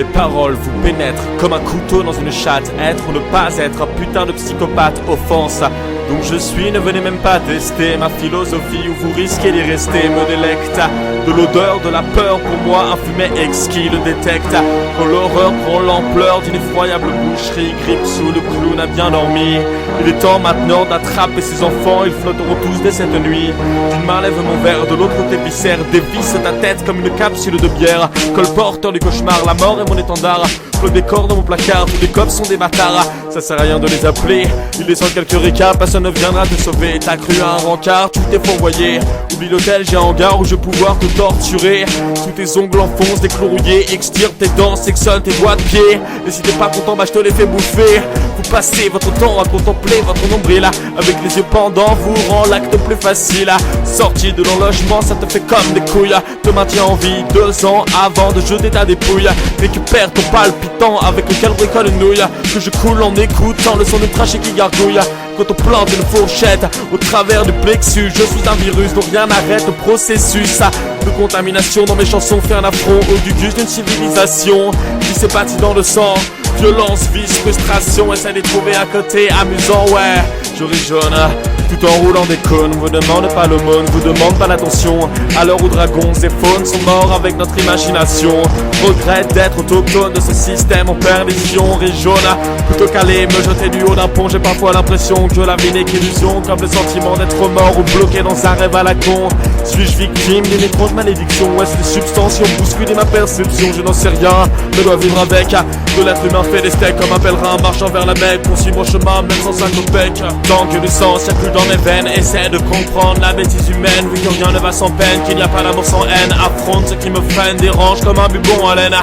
mes paroles vous pénètrent comme un couteau dans une chatte. Être ou ne pas être, un putain de psychopathe, offense. Donc je suis, ne venez même pas tester ma philosophie où vous risquez d'y rester. Me délecte de l'odeur de la peur, pour moi un fumet exquis le détecte. Quand l'horreur prend l'ampleur d'une effroyable boucherie, grippe sous le clown a bien dormi. Il est temps maintenant d'attraper ses enfants, ils flotteront tous dès cette nuit. D'une main lève mon verre, de l'autre côté viscère, dévisse ta tête comme une capsule de bière. Colporteur du cauchemar, la mort est mon étendard. Le décor dans mon placard, tous les cops sont des bâtards. Ça sert à rien de les appeler, ils descendent quelques ricains, personne ne viendra te sauver. T'as cru à un rencard, tu t'es fourvoyé. Oublie l'hôtel, j'ai un hangar où je vais pouvoir te torturer. Sous tes ongles enfonce des clous rouillés, extire tes dents, sectionne tes doigts de pied. Et si t'es pas content, bah je te les fais bouffer. Vous passez votre temps à contempler votre nombril. Avec les yeux pendants, vous rend l'acte plus facile. Sorti de l'enlogement, ça te fait comme des couilles. Te maintient en vie 2 ans avant de jeter ta dépouille. Récupère ton palpitant avec lequel bricole une nouille. Que je coule en écoutant le son d'une trachée qui gargouille. Quand on plante une fourchette au travers du plexus, je suis un virus dont rien n'arrête le processus de contamination. Dans mes chansons fait un affront au gugus d'une civilisation qui s'est bâtie dans le sang. Violence, vice, frustration, essaie de trouver à côté amusant, ouais. Je ris jaune, tout en roulant des cônes. Vous demande pas l'aumône, vous demande pas l'attention. À l'heure où dragons et faunes sont morts avec notre imagination. Regrette d'être autochtone de ce système en perdition. Ris jaune, plutôt qu'aller me jeter du haut d'un pont. J'ai parfois l'impression que la vie n'est qu'illusion, comme le sentiment d'être mort ou bloqué dans un rêve à la con. Suis-je victime d'une étrange malédiction? Est-ce des substances qui ont bousculé ma perception? Je n'en sais rien, je dois vivre avec. De l'être humain fait des steaks comme un pèlerin marchant vers la Mecque. Poursuis mon chemin même sans 5 copecs. Tant que du sang circule dans mes veines, essaie de comprendre la bêtise humaine. Vu que rien ne va sans peine, qu'il n'y a pas d'amour sans haine. Affronte ce qui me freine, dérange comme un bubon à laine.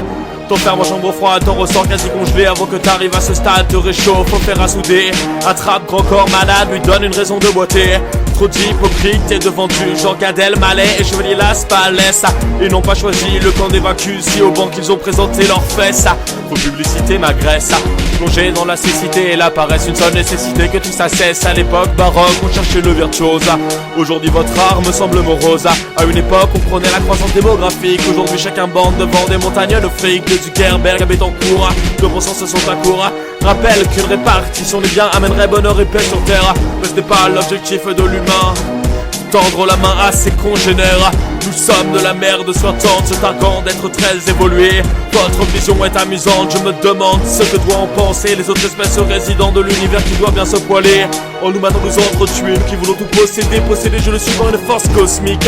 T'enfermes en chambre froide, ton ressort quasi congelé. Avant que t'arrives à ce stade, te réchauffe, faut faire à souder. Attrape grand corps malade, lui donne une raison de boiter. Trop d'hypocrite, t'es devant du genre Gad Elmaleh et Chevalier Las Palais. Ils n'ont pas choisi le camp des vaincus, si au banc qu'ils ont présenté leurs fesses. Faut publicité m'agresse, plongé dans la cécité et là paraisse une seule nécessité que tout ça cesse. À l'époque baroque, on cherchait le virtuose. Aujourd'hui votre art me semble morose. À une époque on prenait la croissance démographique. Aujourd'hui chacun bande devant des montagnes de fric. De Zuckerberg à Bétancourt, de bon sens se sont à court. Rappelle qu'une répartition des biens amènerait bonheur et paix sur terre. Mais ce n'est pas l'objectif de l'humain. Tendre la main à ses congénères. Nous sommes de la merde sointante, se targuant d'être très évolués. Votre vision est amusante, je me demande ce que doivent en penser les autres espèces résidents de l'univers qui doivent bien se poiler. En nous maintenant nous entretuer, nous qui voulons tout posséder, je le suivant une force cosmique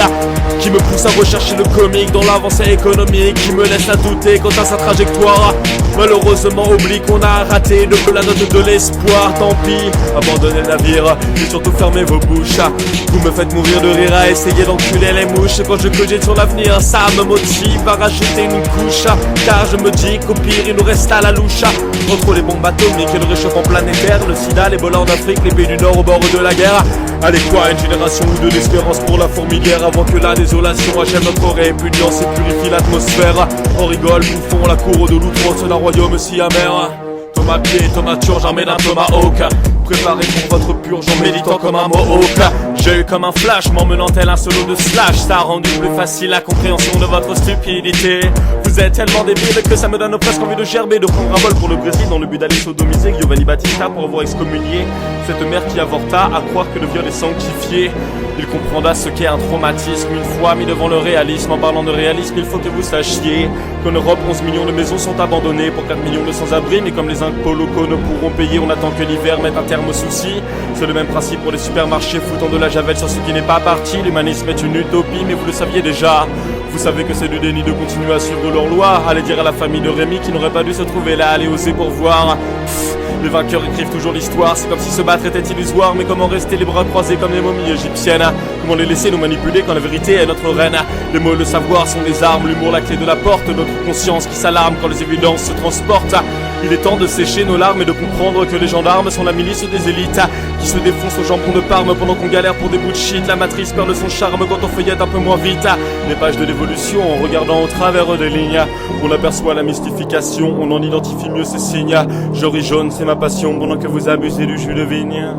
qui me pousse à rechercher le comique dans l'avancée économique, qui me laisse à douter quant à sa trajectoire. Malheureusement oublie qu'on a raté de la note de l'espoir. Tant pis, abandonnez le navire et surtout fermez vos bouches. Vous me faites mourir de rire à essayer d'enculer les mouches. Quand je cogite sur l'avenir, ça me motive à rajouter une couche. Car je me dis qu'au pire il nous reste à la louche. Entre les bombes atomiques et le réchauffement planétaire, le sida, les voleurs d'Afrique, les pays du Nord au bord de la guerre. Allez quoi, une génération ou deux d'espérance pour la fourmilière, avant que la désolation achève notre répugnance et purifie l'atmosphère. On rigole, bouffons la cour de l'outrance d'un royaume si amer. Thomas pied, Thomas turge armé d'un tomahawk. Préparez pour votre purge en méditant comme un mohawk. J'ai eu comme un flash, m'emmenant tel un solo de slash. Ça a rendu plus facile la compréhension de votre stupidité. Vous êtes tellement débile que ça me donne presque envie de gerber, de prendre un vol pour le Brésil dans le but d'aller sodomiser Giovanni Battista pour avoir excommunié cette mère qui avorta, à croire que le viol est sanctifié. Il comprendra ce qu'est un traumatisme une fois mis devant le réalisme. En parlant de réalisme, il faut que vous sachiez qu'en Europe, 11 millions de maisons sont abandonnées pour 4 millions de sans-abri. Mais comme les impôts locaux ne pourront payer, on attend que l'hiver mette un terme aux soucis. C'est le même principe pour les supermarchés foutant de la javel sur ce qui n'est pas parti. L'humanisme est une utopie, mais vous le saviez déjà. Vous savez que c'est du déni de continuer à suivre leurs lois. Allez dire à la famille de Rémi qui n'aurait pas dû se trouver là, allez oser pour voir. Les vainqueurs écrivent toujours l'histoire, c'est comme si se battre était illusoire. Mais comment rester les bras croisés comme les momies égyptiennes? Comment les laisser nous manipuler quand la vérité est notre reine? Les mots et le savoir sont des armes, l'humour la clé de la porte. Notre conscience qui s'alarme quand les évidences se transportent. Il est temps de sécher nos larmes et de comprendre que les gendarmes sont la milice des élites qui se défoncent au jambon de Parme pendant qu'on galère pour des bouts de shit. La matrice perd de son charme quand on feuillette un peu moins vite les pages de l'évolution en regardant au travers des lignes. On aperçoit la mystification, on en identifie mieux ses signes. Je ris jaune, c'est ma passion pendant que vous abusez du jus de vigne.